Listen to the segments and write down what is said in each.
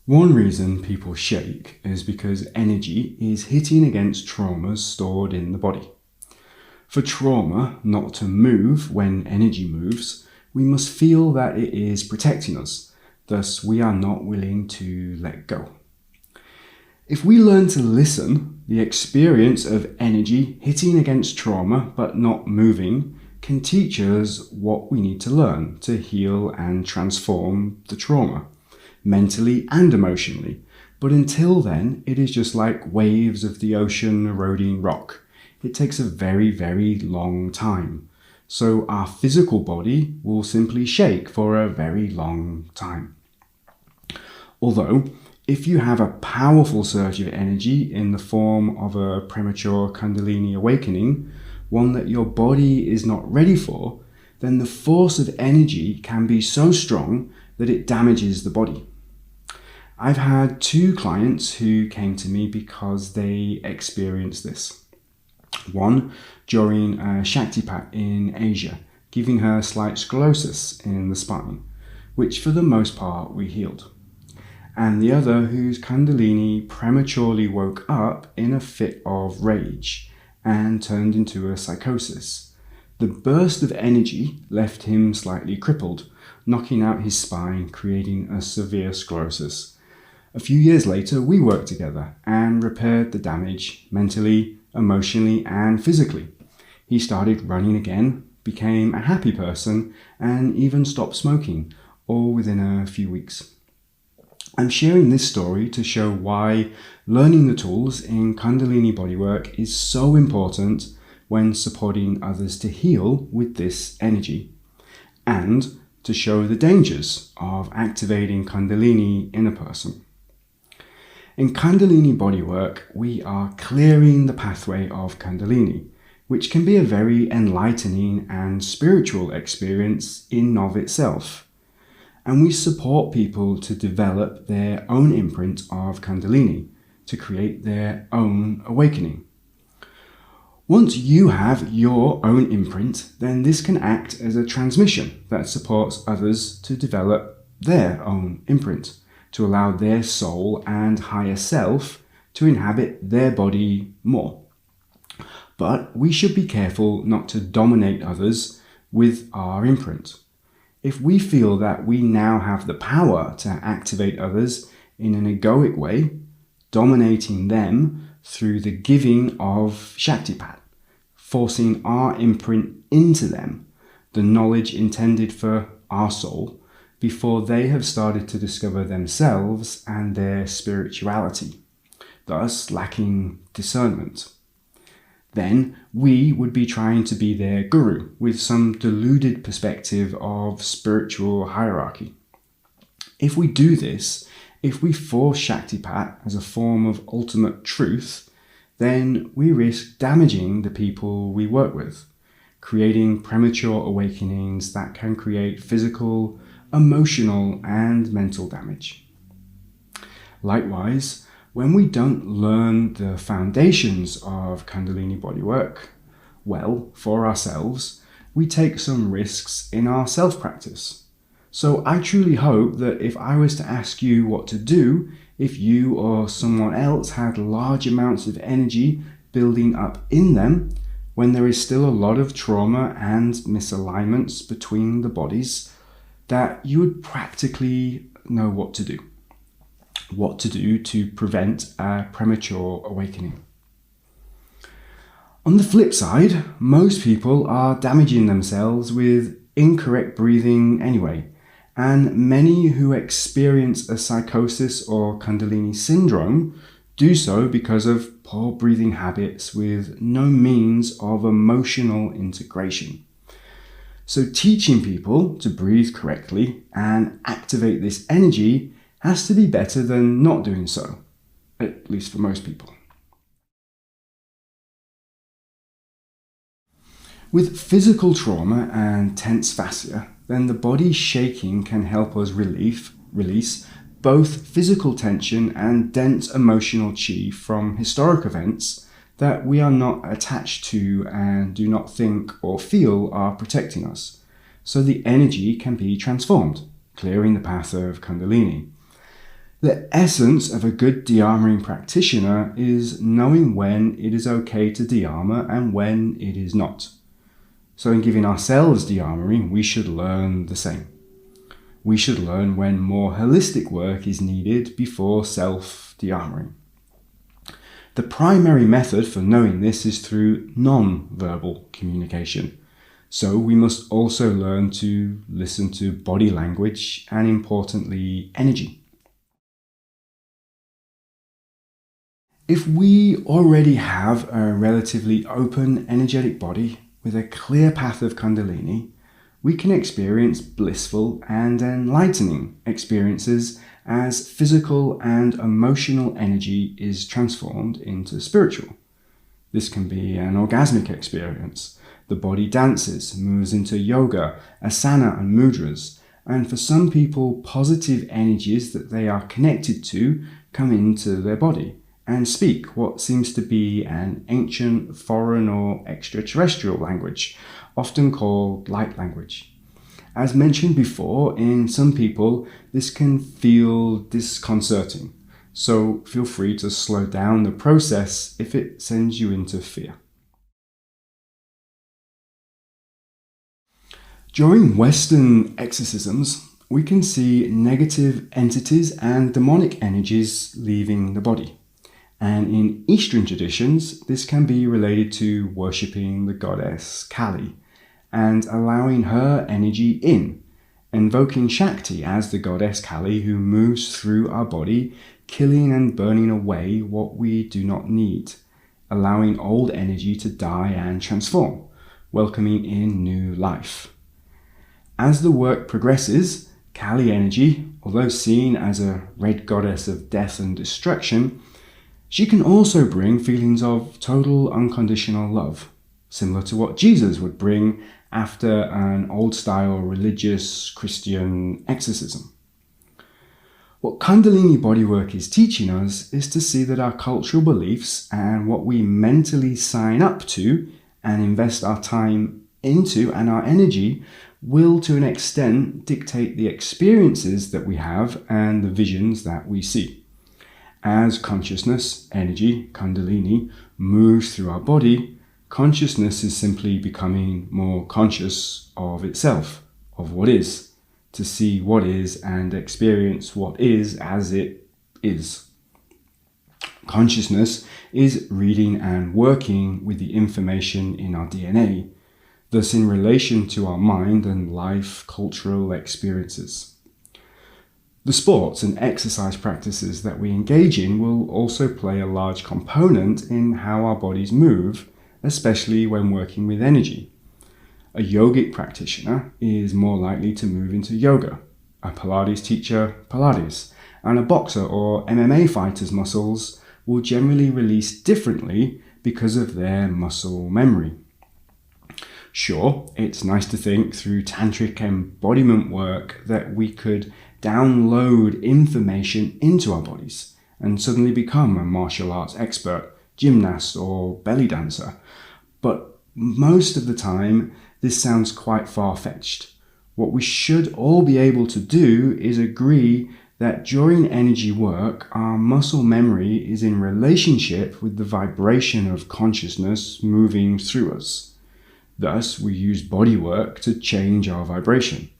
One reason people shake is because energy is hitting against traumas stored in the body. For trauma not to move when energy moves, we must feel that it is protecting us, thus we are not willing to let go. If we learn to listen, the experience of energy hitting against trauma but not moving can teach us what we need to learn to heal and transform the trauma, mentally and emotionally. But until then, it is just like waves of the ocean eroding rock. It takes a very, very long time. So our physical body will simply shake for a very long time. Although, if you have a powerful surge of energy in the form of a premature Kundalini awakening, one that your body is not ready for, then the force of energy can be so strong that it damages the body. I've had 2 clients who came to me because they experienced this. One during a Shaktipat in Asia, giving her slight sclerosis in the spine, which for the most part we healed. And the other whose Kundalini prematurely woke up in a fit of rage and turned into a psychosis. The burst of energy left him slightly crippled, knocking out his spine, creating a severe sclerosis. A few years later, we worked together and repaired the damage mentally, emotionally, and physically. He started running again, became a happy person, and even stopped smoking, all within a few weeks. I'm sharing this story to show why learning the tools in Kundalini bodywork is so important when supporting others to heal with this energy, and to show the dangers of activating Kundalini in a person. In Kundalini bodywork, we are clearing the pathway of Kundalini, which can be a very enlightening and spiritual experience in and of itself. And we support people to develop their own imprint of Kundalini, to create their own awakening. Once you have your own imprint, then this can act as a transmission that supports others to develop their own imprint, to allow their soul and higher self to inhabit their body more. But we should be careful not to dominate others with our imprint. If we feel that we now have the power to activate others in an egoic way, dominating them through the giving of Shaktipat, forcing our imprint into them, the knowledge intended for our soul, before they have started to discover themselves and their spirituality, thus lacking discernment. Then we would be trying to be their guru with some deluded perspective of spiritual hierarchy. If we do this, if we force Shaktipat as a form of ultimate truth, then we risk damaging the people we work with, creating premature awakenings that can create physical, emotional, and mental damage. Likewise, when we don't learn the foundations of Kundalini bodywork well for ourselves, we take some risks in our self-practice. So I truly hope that if I was to ask you what to do if you or someone else had large amounts of energy building up in them, when there is still a lot of trauma and misalignments between the bodies, that you would practically know what to do. What to do to prevent a premature awakening. On the flip side, most people are damaging themselves with incorrect breathing anyway, and many who experience a psychosis or Kundalini syndrome do so because of poor breathing habits with no means of emotional integration. So teaching people to breathe correctly and activate this energy has to be better than not doing so, at least for most people. With physical trauma and tense fascia, then the body shaking can help us release both physical tension and dense emotional chi from historic events that we are not attached to and do not think or feel are protecting us, so the energy can be transformed, clearing the path of Kundalini. The essence of a good de-armoring practitioner is knowing when it is okay to de-armor and when it is not. So in giving ourselves de-armoring, we should learn the same. We should learn when more holistic work is needed before self-de-armoring. The primary method for knowing this is through non-verbal communication. So we must also learn to listen to body language and, importantly, energy. If we already have a relatively open, energetic body with a clear path of Kundalini, we can experience blissful and enlightening experiences as physical and emotional energy is transformed into spiritual. This can be an orgasmic experience. The body dances, moves into yoga, asana and mudras, and for some people, positive energies that they are connected to come into their body and speak what seems to be an ancient, foreign or extraterrestrial language, often called light language. As mentioned before, in some people, this can feel disconcerting, so feel free to slow down the process if it sends you into fear. During Western exorcisms, we can see negative entities and demonic energies leaving the body. And in Eastern traditions, this can be related to worshipping the goddess Kali and allowing her energy in, invoking Shakti as the goddess Kali who moves through our body, killing and burning away what we do not need, allowing old energy to die and transform, welcoming in new life. As the work progresses, Kali energy, although seen as a red goddess of death and destruction, she can also bring feelings of total unconditional love, similar to what Jesus would bring after an old-style religious Christian exorcism. What Kundalini bodywork is teaching us is to see that our cultural beliefs and what we mentally sign up to and invest our time into and our energy will to an extent dictate the experiences that we have and the visions that we see. As consciousness, energy, Kundalini, moves through our body, consciousness is simply becoming more conscious of itself, of what is, to see what is and experience what is as it is. Consciousness is reading and working with the information in our DNA, thus in relation to our mind and life cultural experiences. The sports and exercise practices that we engage in will also play a large component in how our bodies move, especially when working with energy. A yogic practitioner is more likely to move into yoga, a Pilates teacher, Pilates, and a boxer or MMA fighter's muscles will generally release differently because of their muscle memory. Sure, it's nice to think through tantric embodiment work that we could download information into our bodies and suddenly become a martial arts expert, gymnast or belly dancer. But most of the time, this sounds quite far-fetched. What we should all be able to do is agree that during energy work, our muscle memory is in relationship with the vibration of consciousness moving through us. Thus, we use body work to change our vibration.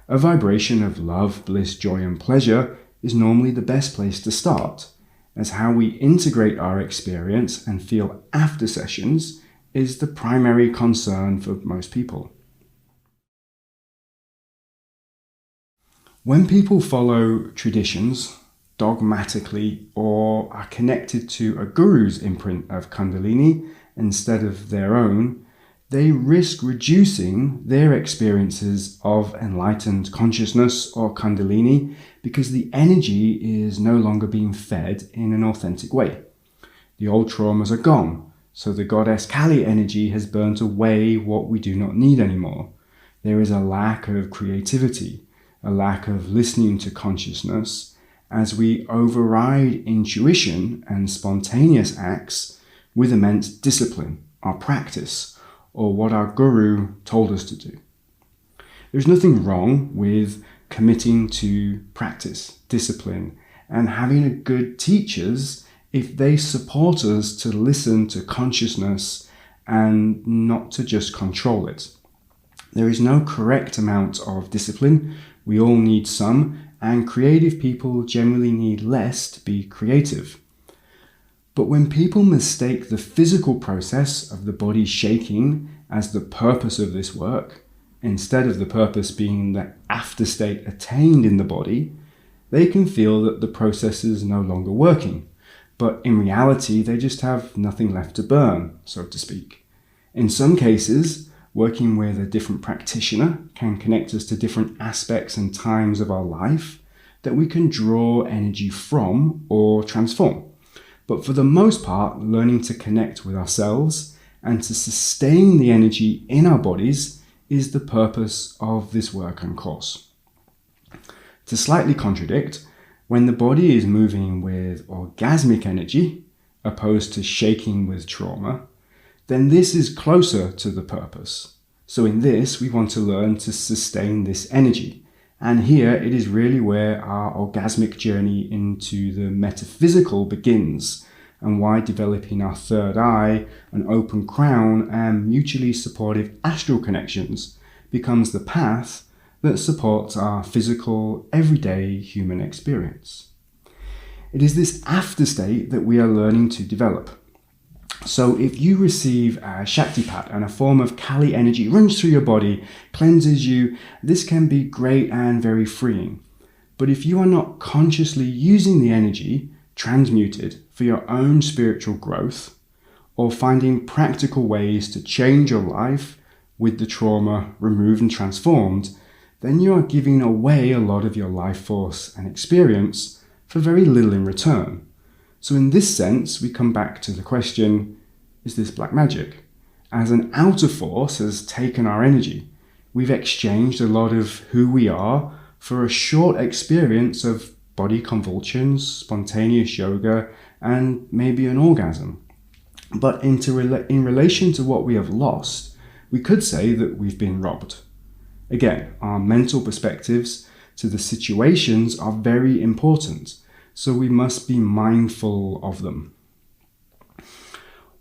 A vibration of love, bliss, joy, and pleasure is normally the best place to start, as how we integrate our experience and feel after sessions is the primary concern for most people. When people follow traditions dogmatically or are connected to a guru's imprint of Kundalini instead of their own, they risk reducing their experiences of enlightened consciousness or Kundalini because the energy is no longer being fed in an authentic way. The old traumas are gone, so the goddess Kali energy has burnt away what we do not need anymore. There is a lack of creativity, a lack of listening to consciousness, as we override intuition and spontaneous acts with immense discipline, our practice, or what our guru told us to do. There's nothing wrong with committing to practice, discipline, and having a good teachers if they support us to listen to consciousness and not to just control it. There is no correct amount of discipline. We all need some, and creative people generally need less to be creative. But when people mistake the physical process of the body shaking as the purpose of this work, instead of the purpose being the afterstate attained in the body, they can feel that the process is no longer working. But in reality, they just have nothing left to burn, so to speak. In some cases, working with a different practitioner can connect us to different aspects and times of our life that we can draw energy from or transform. But for the most part, learning to connect with ourselves and to sustain the energy in our bodies is the purpose of this work and course. To slightly contradict, when the body is moving with orgasmic energy, opposed to shaking with trauma, then this is closer to the purpose. So in this, we want to learn to sustain this energy. And here it is really where our orgasmic journey into the metaphysical begins, and why developing our third eye, an open crown, and mutually supportive astral connections becomes the path that supports our physical, everyday human experience. It is this afterstate that we are learning to develop. So if you receive a Shaktipat and a form of Kali energy runs through your body, cleanses you, this can be great and very freeing. But if you are not consciously using the energy transmuted for your own spiritual growth, or finding practical ways to change your life with the trauma removed and transformed, then you are giving away a lot of your life force and experience for very little in return. So in this sense, we come back to the question, is this black magic? As an outer force has taken our energy, we've exchanged a lot of who we are for a short experience of body convulsions, spontaneous yoga, and maybe an orgasm. But in relation to what we have lost, we could say that we've been robbed. Again, our mental perspectives to the situations are very important, so we must be mindful of them.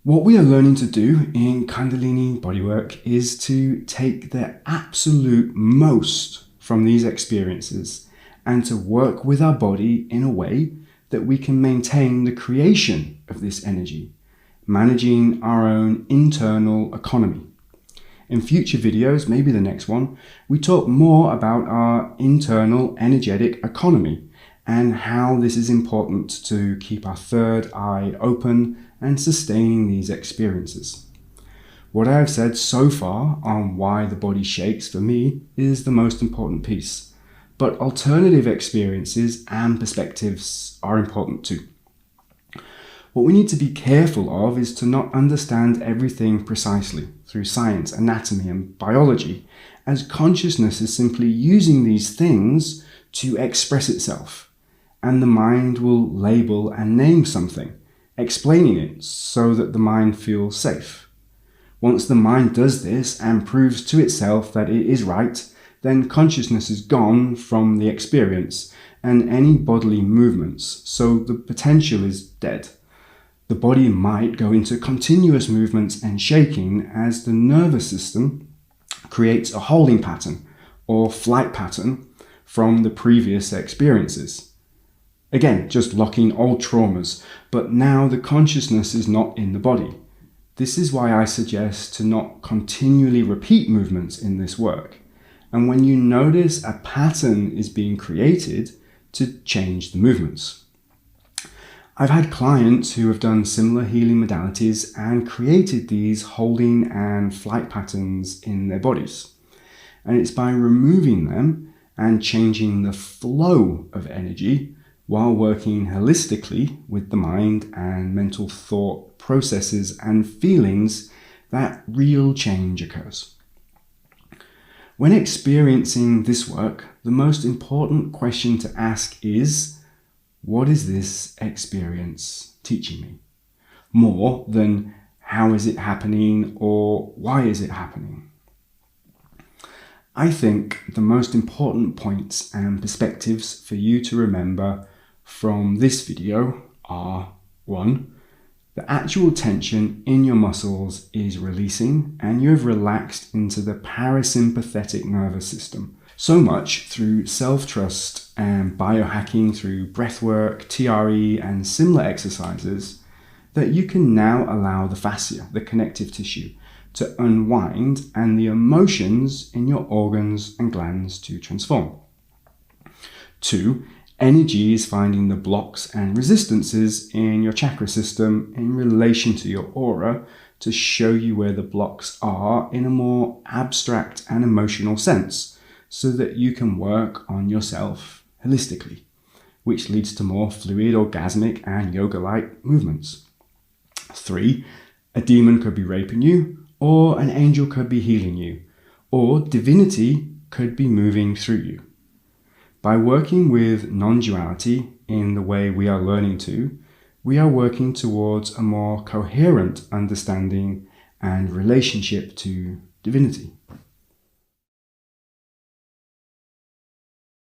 What we are learning to do in Kundalini bodywork is to take the absolute most from these experiences and to work with our body in a way that we can maintain the creation of this energy, managing our own internal economy. In future videos, maybe the next one, we talk more about our internal energetic economy and how this is important to keep our third eye open and sustaining these experiences. What I have said so far on why the body shakes for me is the most important piece, but alternative experiences and perspectives are important too. What we need to be careful of is to not understand everything precisely through science, anatomy, and biology, as consciousness is simply using these things to express itself, and the mind will label and name something, explaining it so that the mind feels safe. Once the mind does this and proves to itself that it is right, then consciousness is gone from the experience and any bodily movements, so the potential is dead. The body might go into continuous movements and shaking as the nervous system creates a holding pattern or flight pattern from the previous experiences. Again, just locking old traumas, but now the consciousness is not in the body. This is why I suggest to not continually repeat movements in this work. And when you notice a pattern is being created, to change the movements. I've had clients who have done similar healing modalities and created these holding and flight patterns in their bodies. And it's by removing them and changing the flow of energy while working holistically with the mind and mental thought processes and feelings that real change occurs. When experiencing this work, the most important question to ask is, what is this experience teaching me? More than how is it happening or why is it happening? I think the most important points and perspectives for you to remember from this video are: 1. The actual tension in your muscles is releasing and you have relaxed into the parasympathetic nervous system. So much through self-trust and biohacking through breathwork, TRE and similar exercises that you can now allow the fascia, the connective tissue, to unwind and the emotions in your organs and glands to transform. 2. Energy is finding the blocks and resistances in your chakra system in relation to your aura to show you where the blocks are in a more abstract and emotional sense so that you can work on yourself holistically, which leads to more fluid, orgasmic and yoga-like movements. 3. A demon could be raping you, or an angel could be healing you, or divinity could be moving through you. By working with non-duality in the way we are learning to, we are working towards a more coherent understanding and relationship to divinity.